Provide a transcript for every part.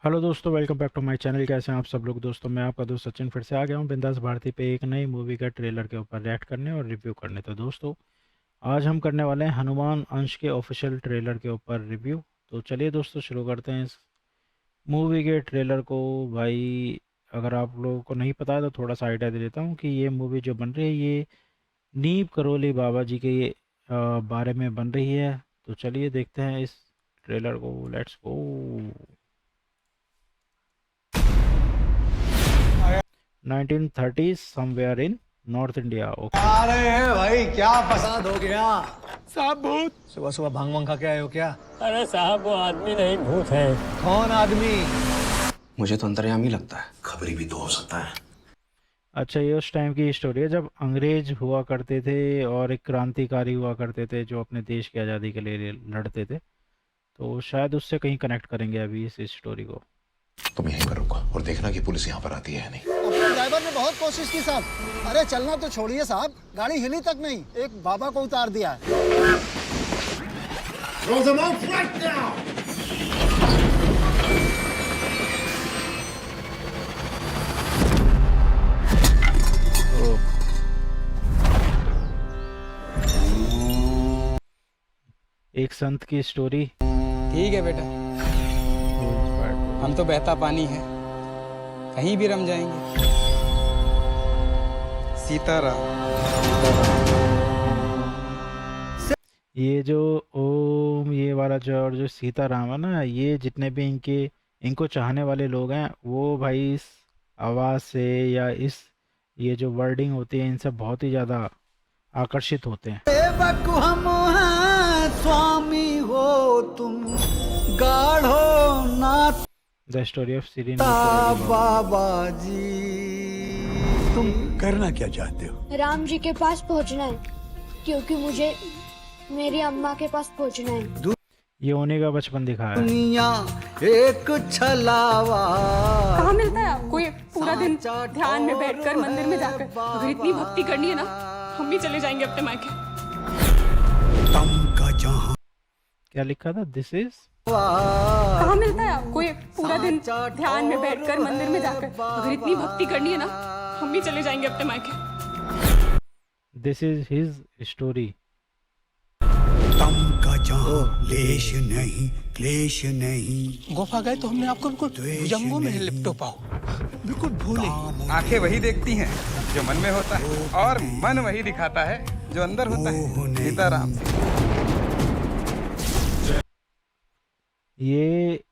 Hello दोस्तों, welcome back to my channel. कैसे हैं आप सब लोग? दोस्तों, मैं आपका दोस्त सचिन फिर से आ गया हूं बिंदास भारती पे एक नई मूवी का ट्रेलर के ऊपर रिएक्ट करने और रिव्यू करने। तो दोस्तों, आज हम करने वाले हैं हनुमान अंश के ऑफिशियल ट्रेलर के ऊपर रिव्यू। तो चलिए दोस्तों, शुरू करते हैं इस मूवी के ट्रेलर को। भाई, अगर आप लोगों को नहीं पता है तो थोड़ा सा आइडिया दे देता हूँ कि ये मूवी जो बन रही है ये नीम करोली बाबा जी के बारे में बन रही है। तो चलिए देखते हैं इस ट्रेलर को। Let's go. 1930s somewhere in North India. Okay. आ रहे हैं भाई, क्या फसाद हो गया। साहब भूत। सुबह सुबह भांग वांग खा के आए हो क्या? अरे साहब वो आदमी नहीं भूत है। कौन आदमी? मुझे तो अंतर्यामी लगता है, खबरी भी तो हो सकता है। अच्छा, ये उस टाइम की स्टोरी है जब अंग्रेज हुआ करते थे और एक क्रांतिकारी हुआ करते थे जो अपने देश की आज़ादी के लिए लड़ते थे। तो शायद उससे कहीं कनेक्ट करेंगे अभी इस स्टोरी को। तुम यहीं पर रुको और देखना कि पुलिस यहाँ पर आती है या नहीं। अपने ड्राइवर ने बहुत कोशिश की साहब। अरे चलना तो छोड़िए साहब, गाड़ी हिली तक नहीं, एक बाबा को उतार दिया है। तो एक संत की स्टोरी। ठीक है बेटा, हम तो बहता पानी है, कहीं भी रम जाएंगे। सीताराम। ये जो ओम ये वाला जो और जो सीताराम है ना, ये जितने भी इनको चाहने वाले लोग हैं वो भाई इस आवाज़ से या इस ये जो वर्डिंग होती है इनसे बहुत ही ज़्यादा आकर्षित होते हैं। बेवकूफ हम हैं, स्वामी हो तुम, गाढ़ो नाथ द स्टोरी ऑफ श्री बाबा जी। तुम करना क्या चाहते हो? राम जी के पास पहुंचना है, क्योंकि मुझे मेरी अम्मा के पास पहुंचना है। ये उन्हीं का बचपन दिखाया है। दुनिया एक छलावा। कहाँ मिलता है आपको ये पूरा दिन ध्यान में बैठकर मंदिर में जाकर? अगर इतनी भक्ति करनी है ना, हम भी चले जाएंगे अपने मायके। तम का जहां क्या लिखा था? दिस इज कहाँ मिलता है आपको ये पूरा दिन ध्यान में बैठकर मंदिर में जाकर? अगर इतनी भक्ति करनी है ना, हम भी चले जाएंगे अपने मायके। This is his story. तम का जहां लेश नहीं, क्लेश नहीं। गुफा गए तो हमने आपको बिल्कुल भुजंगों में लिपटो पाओ। बिल्कुल भूले। आंखें वही देखती हैं जो मन में होता है, और मन वही दिखाता है जो अंदर होता है। सीताराम। ये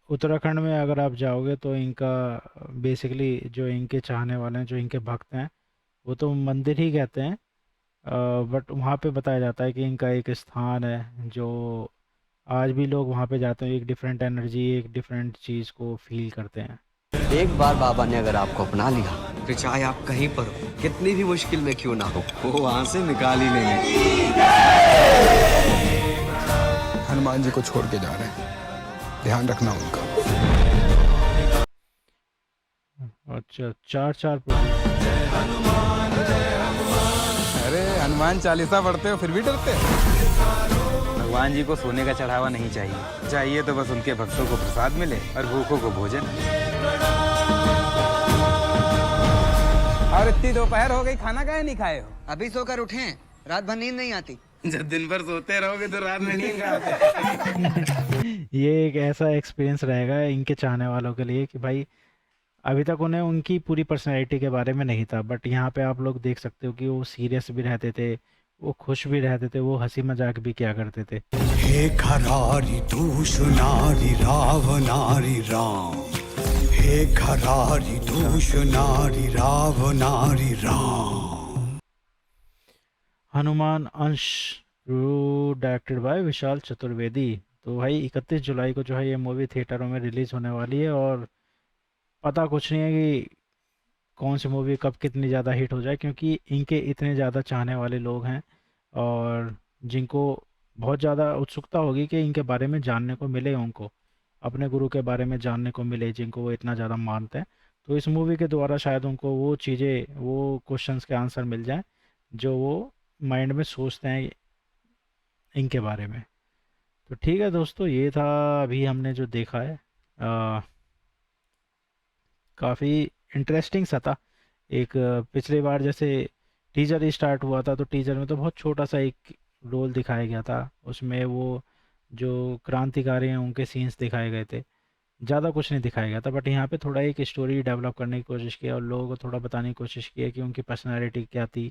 उत्तराखंड में अगर आप जाओगे तो इनका बेसिकली जो इनके चाहने वाले हैं, जो इनके भक्त हैं, वो तो मंदिर ही कहते हैं, बट वहाँ पे बताया जाता है कि इनका एक स्थान है जो आज भी लोग वहाँ पे जाते हैं। एक डिफरेंट एनर्जी, एक डिफरेंट चीज़ को फील करते हैं। एक बार बाबा ने अगर आपको अपना लिया, फिर चाहे आप कहीं पर हो, कितनी भी मुश्किल में क्यों ना हो, वो वहां से निकाल ही लेंगे। हनुमान जी को छोड़ के जा रहे हैं, ध्यान रखना उनका। अच्छा, चार अरे हनुमान चालीसा पढ़ते हो फिर भी डरते? भगवान जी को सोने का चढ़ावा नहीं चाहिए, चाहिए तो बस उनके भक्तों को प्रसाद मिले और भूखों को भोजन। और इतनी दोपहर हो गई, खाना काहे नहीं खाए हो? अभी सोकर उठे, रात भर नींद नहीं आती। जब दिन भर सोते रहोगे तो रात में नींद आती। ये एक ऐसा एक्सपीरियंस रहेगा इनके चाहने वालों के लिए कि भाई अभी तक उन्हें उनकी पूरी पर्सनैलिटी के बारे में नहीं था, बट यहाँ पे आप लोग देख सकते हो कि वो सीरियस भी रहते थे, वो खुश भी रहते थे, वो हंसी मजाक भी क्या करते थे। हे खरारी दूष नारी राव नारी राम। हे खरारी दूष नारी राव नारी राम। हनुमान अंश डायरेक्टेड बाय विशाल चतुर्वेदी। तो भाई 31 जुलाई को जो है ये मूवी थिएटरों में रिलीज़ होने वाली है, और पता कुछ नहीं है कि कौन सी मूवी कब कितनी ज़्यादा हिट हो जाए, क्योंकि इनके इतने ज़्यादा चाहने वाले लोग हैं और जिनको बहुत ज़्यादा उत्सुकता होगी कि इनके बारे में जानने को मिले, उनको अपने गुरु के बारे में जानने को मिले जिनको वो इतना ज़्यादा मानते हैं। तो इस मूवी के द्वारा शायद उनको वो चीज़ें, वो क्वेश्चंस के आंसर मिल जाएं जो वो माइंड में सोचते हैं इनके बारे में। तो ठीक है दोस्तों, ये था अभी हमने जो देखा है काफ़ी इंटरेस्टिंग सा था। एक पिछली बार जैसे टीजर ही स्टार्ट हुआ था तो टीजर में तो बहुत छोटा सा एक रोल दिखाया गया था, उसमें वो जो क्रांतिकारी हैं उनके सीन्स दिखाए गए थे, ज़्यादा कुछ नहीं दिखाया गया था। बट यहाँ पे थोड़ा एक स्टोरी डेवलप करने की कोशिश की और लोगों को थोड़ा बताने की कोशिश की है कि उनकी पर्सनालिटी क्या थी,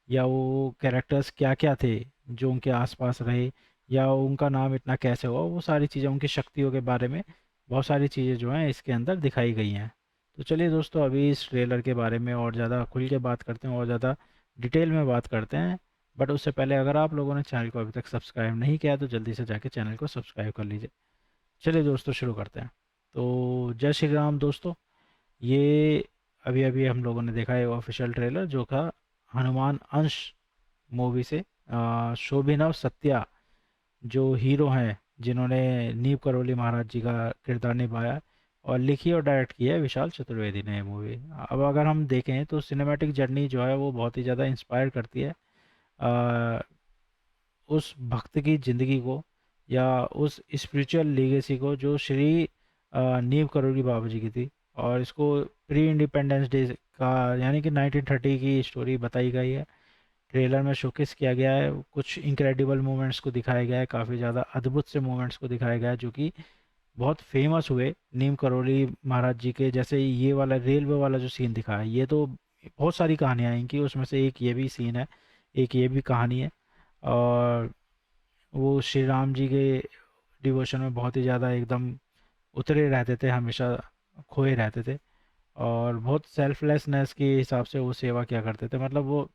या वो कैरेक्टर्स क्या क्या थे जो उनके आसपास रहे, या उनका नाम इतना कैसे हुआ, वो सारी चीज़ें, उनकी शक्तियों के बारे में बहुत सारी चीज़ें जो हैं इसके अंदर दिखाई गई हैं। तो चलिए दोस्तों, अभी इस ट्रेलर के बारे में और ज़्यादा खुल के बात करते हैं और ज़्यादा डिटेल में बात करते हैं। बट उससे पहले अगर आप लोगों ने चैनल को अभी तक सब्सक्राइब नहीं किया तो जल्दी से जाके चैनल को सब्सक्राइब कर लीजिए। चलिए दोस्तों, शुरू करते हैं। तो जय श्री राम दोस्तों, ये अभी अभी हम लोगों ने देखा है ऑफिशियल ट्रेलर जो था हनुमान अंश मूवी से। शोभिनव सत्या जो हीरो हैं, जिन्होंने नीव करोली महाराज जी का किरदार निभाया है, और लिखी और डायरेक्ट की है विशाल चतुर्वेदी ने ये मूवी। अब अगर हम देखें तो सिनेमैटिक जर्नी जो है वो बहुत ही ज़्यादा इंस्पायर करती है अ, उस भक्त की ज़िंदगी को, या उस स्पिरिचुअल लीगेसी को जो श्री नीव करोली बाबा जी की थी। और इसको प्री इंडिपेंडेंस डे का यानी कि 1930 की स्टोरी बताई गई है। ट्रेलर में शोकेस किया गया है, कुछ इंक्रेडिबल मोमेंट्स को दिखाया गया है, काफ़ी ज़्यादा अद्भुत से मोमेंट्स को दिखाया गया है जो कि बहुत फेमस हुए नीम करोली महाराज जी के। जैसे ये वाला रेलवे वाला जो सीन दिखा है, ये तो बहुत सारी कहानियाँ हैं इनकी, उसमें से एक ये भी सीन है, एक ये भी कहानी है। और वो श्री राम जी के डिवोशन में बहुत ही ज़्यादा एकदम उतरे रहते थे, हमेशा खोए रहते थे, और बहुत सेल्फलेसनेस के हिसाब से वो सेवा किया करते थे। मतलब वो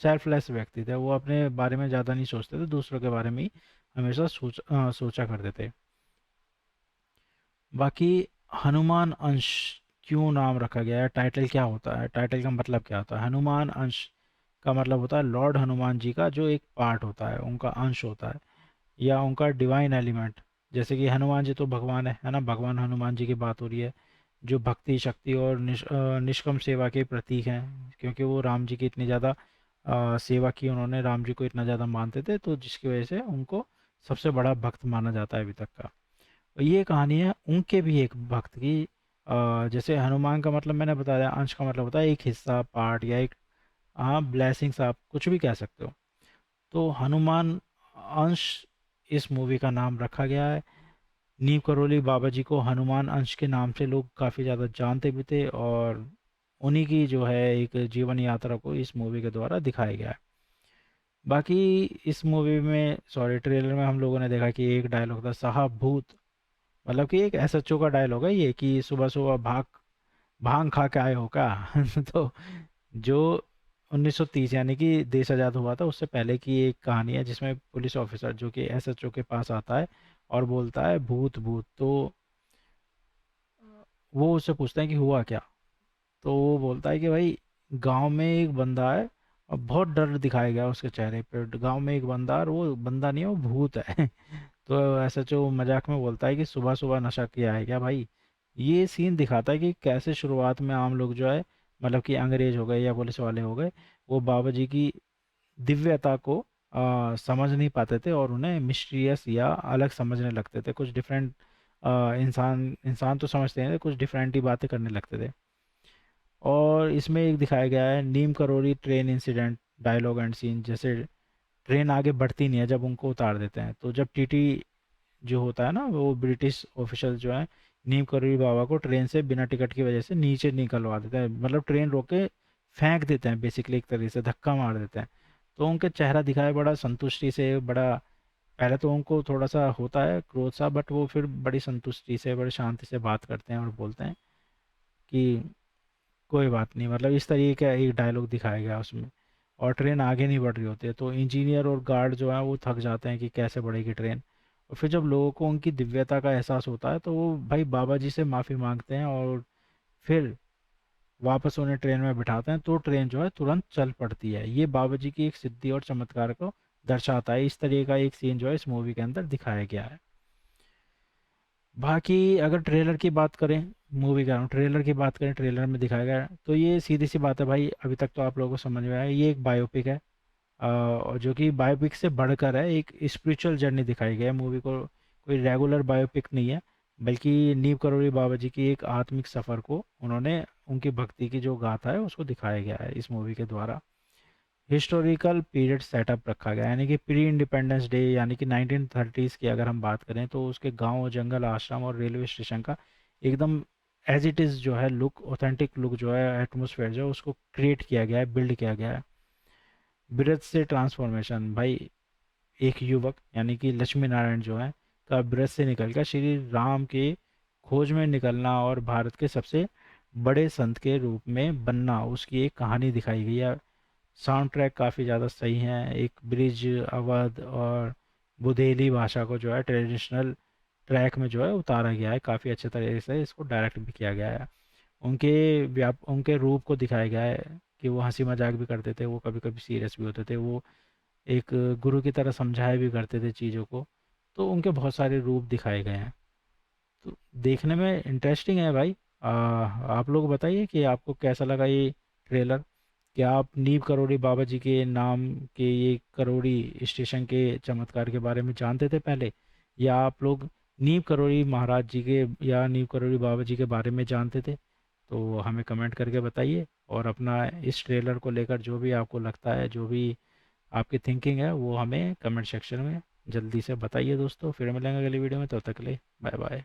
सेल्फलेस व्यक्ति थे, वो अपने बारे में ज़्यादा नहीं सोचते थे, दूसरों के बारे में ही हमेशा सोचा करते थे। बाकी हनुमान अंश क्यों नाम रखा गया है, टाइटल क्या होता है, टाइटल का मतलब क्या होता है? हनुमान अंश का मतलब होता है लॉर्ड हनुमान जी का जो एक पार्ट होता है, उनका अंश होता है, या उनका डिवाइन एलिमेंट। जैसे कि हनुमान जी तो भगवान है ना, भगवान हनुमान जी की बात हो रही है, जो भक्ति, शक्ति और निष्कम सेवा के प्रतीक हैं, क्योंकि वो राम जी की इतनी ज़्यादा सेवा की उन्होंने, राम जी को इतना ज़्यादा मानते थे, तो जिसकी वजह से उनको सबसे बड़ा भक्त माना जाता है अभी तक का। और ये कहानी है उनके भी एक भक्त की। जैसे हनुमान का मतलब मैंने बताया, अंश का मतलब होता है एक हिस्सा, पार्ट, या एक ब्लेसिंग्स, आप कुछ भी कह सकते हो। तो हनुमान अंश इस मूवी का नाम रखा गया है। नीव करोली बाबा जी को हनुमान अंश के नाम से लोग काफ़ी ज़्यादा जानते भी थे, और उन्हीं की जो है एक जीवन यात्रा को इस मूवी के द्वारा दिखाया गया है। बाकी इस मूवी में, सॉरी, ट्रेलर में हम लोगों ने देखा कि एक डायलॉग था, साहब भूत, मतलब कि एक एसएचओ का डायलॉग है ये, कि सुबह सुबह भांग खा के आए हो क्या? तो जो 1930 यानी कि देश आज़ाद हुआ था उससे पहले की एक कहानी है, जिसमें पुलिस ऑफिसर जो कि एसएचओ के पास आता है और बोलता है भूत भूत, तो वो उससे पूछता है कि हुआ क्या। तो वो बोलता है कि भाई गांव में एक बंदा है, और बहुत डर दिखाया गया उसके चेहरे पे, गांव में एक बंदा, और वो बंदा नहीं है, वो भूत है। तो एसएचओ मजाक में बोलता है कि सुबह सुबह नशा किया है क्या भाई? ये सीन दिखाता है कि कैसे शुरुआत में आम लोग जो है, मतलब कि अंग्रेज हो गए या पुलिस वाले हो गए, वो बाबा जी की दिव्यता को समझ नहीं पाते थे, और उन्हें मिस्टीरियस या अलग समझने लगते थे, कुछ डिफरेंट। इंसान इंसान तो समझते हैं, कुछ डिफरेंट ही बातें करने लगते थे। और इसमें एक दिखाया गया है Neem Karoli train incident, dialogue and scene. जैसे ट्रेन आगे बढ़ती नहीं है जब उनको उतार देते हैं, तो जब टीटी जो होता है ना, वो ब्रिटिश ऑफिशियल जो है, नीम करोली बाबा को ट्रेन से बिना टिकट की वजह से नीचे निकलवा देते हैं, मतलब ट्रेन रोक के फेंक देते हैं, बेसिकली एक तरीके से धक्का मार देते हैं। तो उनके चेहरा दिखाया बड़ा संतुष्टि से, बड़ा, पहले तो उनको थोड़ा सा होता है क्रोध सा, बट वो फिर बड़ी संतुष्टि से, बड़ी शांति से बात करते हैं और बोलते हैं कि कोई बात नहीं, मतलब इस तरीके का एक डायलॉग दिखाया गया उसमें। और ट्रेन आगे नहीं बढ़ रही होती है, तो इंजीनियर और गार्ड जो है वो थक जाते हैं कि कैसे बढ़ेगी ट्रेन। और फिर जब लोगों को उनकी दिव्यता का एहसास होता है तो वो भाई बाबा जी से माफ़ी मांगते हैं, और फिर वापस उन्हें ट्रेन में बिठाते हैं, तो ट्रेन जो है तुरंत चल पड़ती है। ये बाबा जी की एक सिद्धि और चमत्कार को दर्शाता है। इस तरीके का एक सीन जो है इस मूवी के अंदर दिखाया गया है। बाकी अगर ट्रेलर की बात करें, मूवी का ट्रेलर की बात करें, ट्रेलर में दिखाया गया है, तो ये सीधी सी बात है भाई, अभी तक तो आप लोगों को समझ में आया, ये एक बायोपिक है, और जो कि बायोपिक से बढ़कर है, एक स्पिरिचुअल जर्नी दिखाई गई है मूवी को, कोई रेगुलर बायोपिक नहीं है। बल्कि नीम करोली बाबा जी की एक आत्मिक सफ़र को उन्होंने, उनकी भक्ति की जो गाथा है उसको दिखाया गया है इस मूवी के द्वारा। हिस्टोरिकल पीरियड सेटअप रखा गया है, यानी कि प्री इंडिपेंडेंस डे, यानी कि 1930s की अगर हम बात करें तो उसके गांव, जंगल, आश्रम और रेलवे स्टेशन का एकदम एज इट इज़ जो है लुक, ऑथेंटिक लुक जो है, एटमोसफेयर जो है उसको क्रिएट किया गया है, बिल्ड किया गया है। ब्रज से ट्रांसफॉर्मेशन, भाई एक युवक यानी कि लक्ष्मी नारायण जो है का ब्रज से निकलकर श्री राम के खोज में निकलना और भारत के सबसे बड़े संत के रूप में बनना, उसकी एक कहानी दिखाई गई है। साउंड ट्रैक काफ़ी ज़्यादा सही है। एक ब्रिज, अवध और बुधेली भाषा को जो है ट्रेडिशनल ट्रैक में जो है उतारा गया है, काफ़ी अच्छे तरीके से इसको डायरेक्ट भी किया गया है। उनके रूप को दिखाया गया है कि वो हंसी मजाक भी करते थे, वो कभी कभी सीरियस भी होते थे, वो एक गुरु की तरह समझाया भी करते थे चीज़ों को। तो उनके बहुत सारे रूप दिखाए गए हैं, तो देखने में इंटरेस्टिंग है भाई। आप लोग बताइए कि आपको कैसा लगा ये ट्रेलर। क्या आप नीम करोड़ी बाबा जी के नाम के ये करोड़ी स्टेशन के चमत्कार के बारे में जानते थे पहले, या आप लोग नीम करोड़ी महाराज जी के या नीम करोड़ी बाबा जी के बारे में जानते थे? तो हमें कमेंट करके बताइए, और अपना इस ट्रेलर को लेकर जो भी आपको लगता है, जो भी आपकी थिंकिंग है, वो हमें कमेंट सेक्शन में जल्दी से बताइए दोस्तों। फिर मिलेंगे अगली वीडियो में, तब तक के लिए बाय बाय।